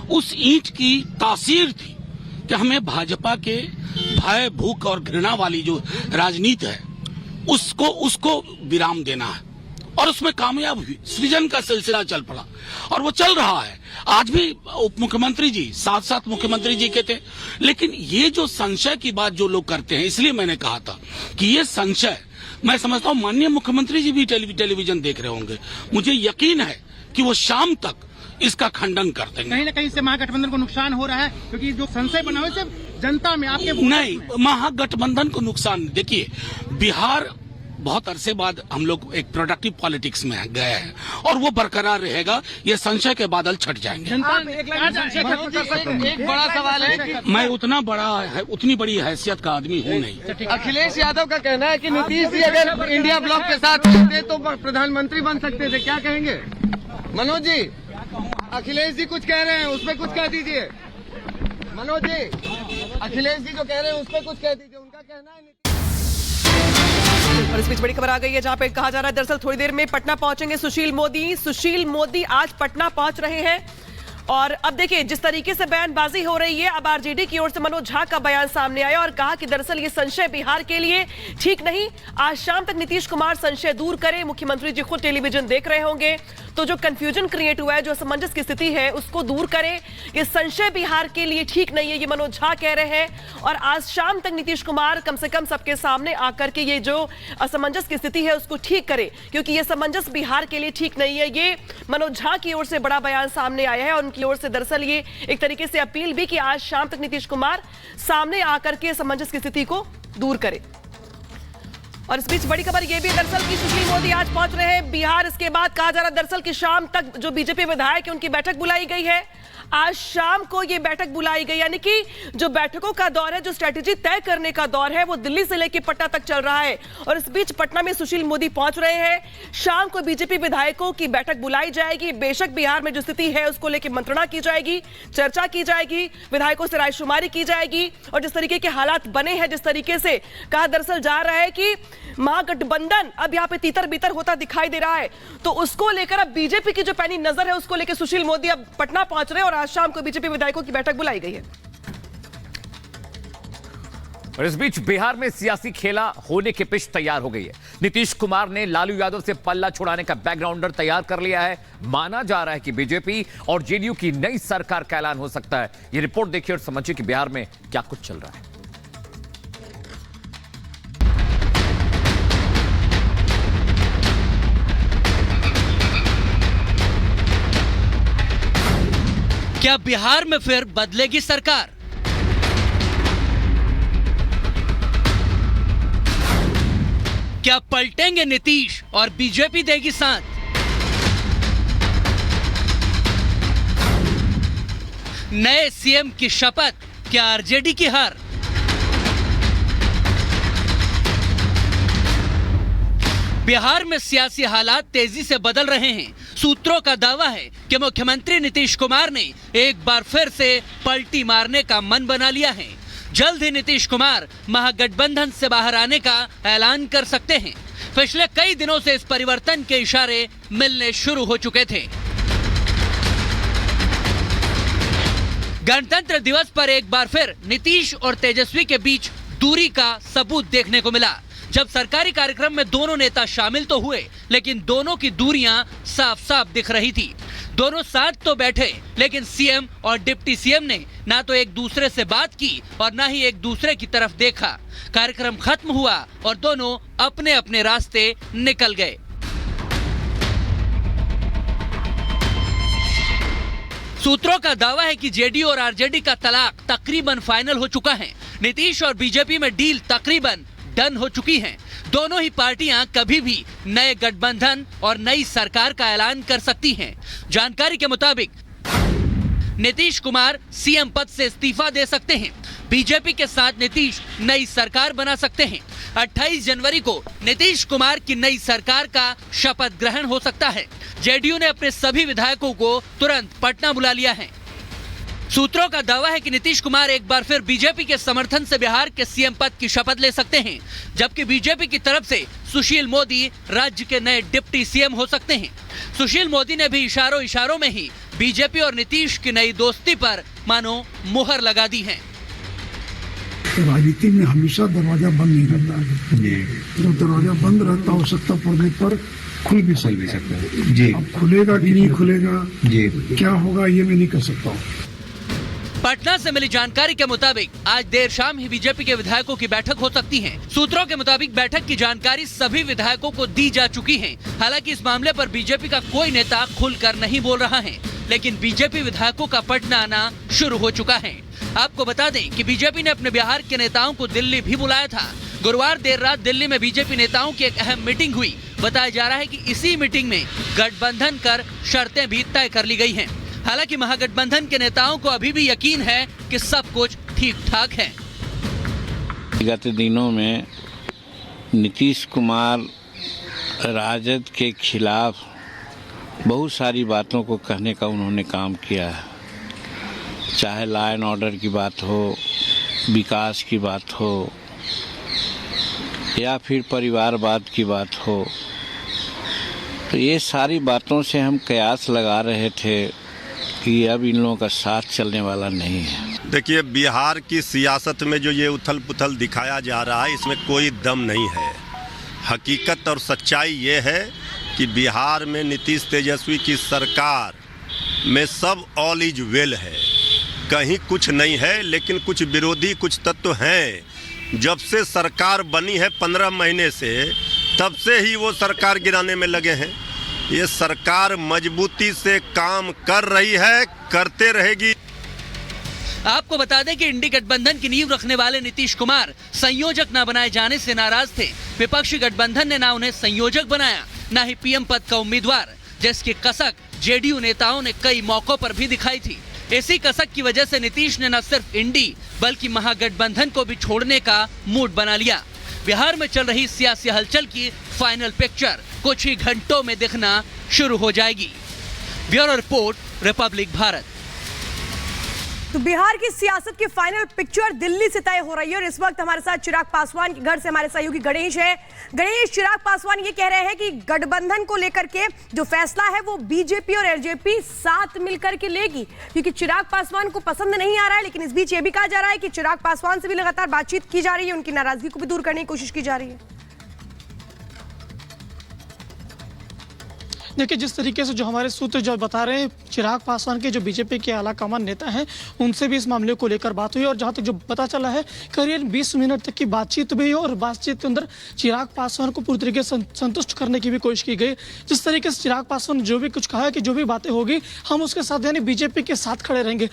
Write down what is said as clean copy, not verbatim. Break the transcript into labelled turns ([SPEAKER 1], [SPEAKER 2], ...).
[SPEAKER 1] उस ईंट की तासीर थी कि हमें भाजपा के भय, भूख और घृणा वाली जो राजनीति है उसको विराम देना है, और उसमें कामयाब हुई। सृजन का सिलसिला चल पड़ा और वो चल रहा है। आज भी उप मुख्यमंत्री जी साथ साथ मुख्यमंत्री जी के थे, लेकिन ये जो संशय की बात जो लोग करते हैं, इसलिए मैंने कहा था कि ये संशय, मैं समझता हूं माननीय मुख्यमंत्री जी भी टेलीविजन देख रहे होंगे। मुझे यकीन है कि वो शाम तक इसका खंडन कर देंगे।
[SPEAKER 2] कहीं न कहीं से महागठबंधन को नुकसान हो रहा है, क्योंकि जो संशय बना हुआ है सिर्फ जनता में, आपके
[SPEAKER 1] नहीं, महागठबंधन को नुकसान। देखिए, बिहार बहुत अरसे बाद हम लोग एक प्रोडक्टिव पॉलिटिक्स में गए हैं और वो बरकरार रहेगा। ये संशय के बादल छट जाएंगे।
[SPEAKER 3] एक बड़ा सवाल है,
[SPEAKER 1] मैं उतनी बड़ी हैसियत का आदमी हूँ नहीं।
[SPEAKER 3] अखिलेश यादव का कहना है कि नीतीश जी अगर इंडिया ब्लॉक के साथ रहते तो प्रधानमंत्री बन सकते थे, क्या कहेंगे? मनोज जी, अखिलेश जी कुछ कह रहे हैं, उस पर कुछ कह दीजिए। मनोज जी, अखिलेश जी जो कह रहे हैं उस पर कुछ कह दीजिए, उनका कहना है।
[SPEAKER 4] और इस बीच बड़ी खबर आ गई है जहां पे कहा जा रहा है दरअसल थोड़ी देर में पटना पहुंचेंगे सुशील मोदी। सुशील मोदी आज पटना पहुंच रहे हैं और अब देखिए जिस तरीके से बयानबाजी हो रही है, अब आरजेडी की ओर से मनोज झा का बयान सामने आया और कहा कि दरअसल ये संशय बिहार के लिए ठीक नहीं। आज शाम तक नीतीश कुमार संशय दूर करें। मुख्यमंत्री जी खुद टेलीविजन देख रहे होंगे, तो जो कंफ्यूजन क्रिएट हुआ है, जो असमंजस की स्थिति है, उसको दूर करें। ये संशय बिहार के लिए ठीक नहीं है, ये मनोज झा कह रहे हैं। और आज शाम तक नीतीश कुमार कम से कम सबके सामने आकर के ये जो असमंजस की स्थिति है उसको ठीक करें, क्योंकि ये असमंजस बिहार के लिए ठीक नहीं है। ये मनोज झा की ओर से बड़ा बयान सामने आया है और उनकी ओर से दरअसल ये एक तरीके से अपील भी कि आज शाम तक नीतीश कुमार सामने आकर के असमंजस की स्थिति को दूर करें। और इस बीच बड़ी खबर यह भी दरअसल कि सुशील मोदी आज पहुंच रहे हैं बिहार। इसके बाद कहा जा रहा है दरअसल कि शाम तक जो बीजेपी विधायक है उनकी बैठक बुलाई गई है। आज शाम को यह बैठक बुलाई गई, यानी कि जो बैठकों का दौर है, जो स्ट्रेटेजी तय करने का दौर है, वो दिल्ली से लेकर पटना तक चल रहा है। और इस बीच पटना में सुशील मोदी पहुंच रहे हैं। शाम को बीजेपी विधायकों की बैठक बुलाई जाएगी। बेशक बिहार में जो स्थिति है उसको लेकर मंत्रणा की जाएगी, चर्चा की जाएगी, विधायकों से रायशुमारी की जाएगी। और जिस तरीके के हालात बने हैं, जिस तरीके से कहा दरअसल जा रहा है कि महागठबंधन अब यहाँ पे तीतर बीतर होता दिखाई दे रहा है, तो उसको लेकर अब बीजेपी की जो पैनी नजर है उसको लेकर सुशील मोदी अब पटना पहुंच रहे हैं और आज शाम को बीजेपी विधायकों की बैठक बुलाई गई है।
[SPEAKER 5] और इस बीच बिहार में सियासी खेला होने की पिच तैयार हो गई है। नीतीश कुमार ने लालू यादव से पल्ला छुड़ाने का बैकग्राउंडर तैयार कर लिया है। माना जा रहा है कि बीजेपी और जेडीयू की नई सरकार का ऐलान हो सकता है। यह रिपोर्ट देखिए और समझिए कि बिहार में क्या कुछ चल रहा है।
[SPEAKER 6] क्या बिहार में फिर बदलेगी सरकार? क्या पलटेंगे नीतीश और बीजेपी देगी साथ? नए सीएम की शपथ, क्या आरजेडी की हार? बिहार में सियासी हालात तेजी से बदल रहे हैं। सूत्रों का दावा है कि मुख्यमंत्री नीतीश कुमार ने एक बार फिर से पलटी मारने का मन बना लिया है। जल्द ही नीतीश कुमार महागठबंधन से बाहर आने का ऐलान कर सकते हैं। पिछले कई दिनों से इस परिवर्तन के इशारे मिलने शुरू हो चुके थे। गणतंत्र दिवस पर एक बार फिर नीतीश और तेजस्वी के बीच दूरी का सबूत देखने को मिला। जब सरकारी कार्यक्रम में दोनों नेता शामिल तो हुए, लेकिन दोनों की दूरियां साफ साफ दिख रही थी। दोनों साथ तो बैठे, लेकिन सीएम और डिप्टी सीएम ने ना तो एक दूसरे से बात की और ना ही एक दूसरे की तरफ देखा। कार्यक्रम खत्म हुआ और दोनों अपने अपने रास्ते निकल गए। सूत्रों का दावा है कि जेडीयू और आरजेडी का तलाक तकरीबन फाइनल हो चुका है। नीतीश और बीजेपी में डील तकरीबन डन हो चुकी हैं। दोनों ही पार्टियां कभी भी नए गठबंधन और नई सरकार का ऐलान कर सकती हैं। जानकारी के मुताबिक नीतीश कुमार सीएम पद से इस्तीफा दे सकते हैं। बीजेपी के साथ नीतीश नई सरकार बना सकते हैं। 28 जनवरी को नीतीश कुमार की नई सरकार का शपथ ग्रहण हो सकता है। जेडीयू ने अपने सभी विधायकों को तुरंत पटना बुला लिया है। सूत्रों का दावा है कि नीतीश कुमार एक बार फिर बीजेपी के समर्थन से बिहार के सीएम पद की शपथ ले सकते हैं, जबकि बीजेपी की तरफ से सुशील मोदी राज्य के नए डिप्टी सीएम हो सकते हैं। सुशील मोदी ने भी इशारों में ही बीजेपी और नीतीश की नई दोस्ती पर मानो मुहर लगा दी है।
[SPEAKER 7] राजनीति में हमेशा दरवाजा बंद नहीं रहता है। जब दरवाजा बंद रहता हो आवश्यकता पड़ने पर खुल भी सकता है जी। अब खुलेगा कि नहीं खुलेगा जी, क्या होगा ये मैं नहीं कर सकता हूँ।
[SPEAKER 6] पटना से मिली जानकारी के मुताबिक आज देर शाम ही बीजेपी के विधायकों की बैठक हो सकती है। सूत्रों के मुताबिक बैठक की जानकारी सभी विधायकों को दी जा चुकी है। हालांकि इस मामले पर बीजेपी का कोई नेता खुलकर नहीं बोल रहा है, लेकिन बीजेपी विधायकों का पटना आना शुरू हो चुका है। आपको बता दें कि बीजेपी ने अपने बिहार के नेताओं को दिल्ली भी बुलाया था। गुरुवार देर रात दिल्ली में बीजेपी नेताओं की एक अहम मीटिंग हुई। बताया जा रहा है कि इसी मीटिंग में गठबंधन कर शर्तें भी तय कर ली गई हैं। हालांकि महागठबंधन के नेताओं को अभी भी यकीन है कि सब कुछ ठीक ठाक है।
[SPEAKER 8] गत दिनों में नीतीश कुमार राजद के खिलाफ बहुत सारी बातों को कहने का उन्होंने काम किया है। चाहे लॉ एंड ऑर्डर की बात हो, विकास की बात हो या फिर परिवारवाद की बात हो, तो ये सारी बातों से हम कयास लगा रहे थे कि अब इन लोगों का साथ चलने वाला नहीं है।
[SPEAKER 9] देखिए, बिहार की सियासत में जो ये उथल पुथल दिखाया जा रहा है, इसमें कोई दम नहीं है। हकीकत और सच्चाई ये है कि बिहार में नीतीश तेजस्वी की सरकार में सब ऑल इज वेल है, कहीं कुछ नहीं है। लेकिन कुछ विरोधी कुछ तत्व हैं। जब से सरकार बनी है 15 महीने से, तब से ही वो सरकार गिराने में लगे हैं। ये सरकार मजबूती से काम कर रही है, करते रहेगी।
[SPEAKER 6] आपको बता दें कि इंडी गठबंधन की नींव रखने वाले नीतीश कुमार संयोजक न बनाए जाने से नाराज थे। विपक्षी गठबंधन ने ना उन्हें संयोजक बनाया, ना ही पीएम पद का उम्मीदवार, जिसकी कसक जेडीयू नेताओं ने कई मौकों पर भी दिखाई थी। इसी कसक की वजह से नीतीश ने न सिर्फ इंडी बल्कि महागठबंधन को भी छोड़ने का मूड बना लिया। बिहार में चल रही सियासी हलचल की फाइनल पिक्चर कुछ ही घंटों में दिखना शुरू हो जाएगी। Bureau report, Republic Bharat.
[SPEAKER 4] तो बिहार की सियासत की फाइनल पिक्चर दिल्ली से तय हो रही है और इस वक्त हमारे साथ चिराग पासवान के घर से हमारे सहयोगी गणेश है। गणेश, चिराग पासवान ये कह रहे हैं कि गठबंधन को लेकर के जो फैसला है वो बीजेपी और एलजेपी साथ मिलकर के लेगी, क्योंकि चिराग पासवान को पसंद नहीं आ रहा है। लेकिन इस बीच ये भी कहा जा रहा है कि चिराग पासवान से भी लगातार बातचीत की जा रही है, उनकी नाराजगी को भी दूर करने की कोशिश की जा रही है।
[SPEAKER 10] देखिए, जिस तरीके से जो हमारे सूत्र जो बता रहे हैं, चिराग पासवान के जो बीजेपी के आलाकमान नेता हैं, उनसे भी इस मामले को लेकर बात हुई और जहां तक जो पता चला है करीब 20 मिनट तक की बातचीत भी हुई और बातचीत के अंदर चिराग पासवान को पूरी तरीके से संतुष्ट करने की भी कोशिश की गई। जिस तरीके से चिराग पासवान ने जो भी कुछ कहा है कि जो भी बातें होगी हम उसके साथ यानी बीजेपी के साथ खड़े रहेंगे,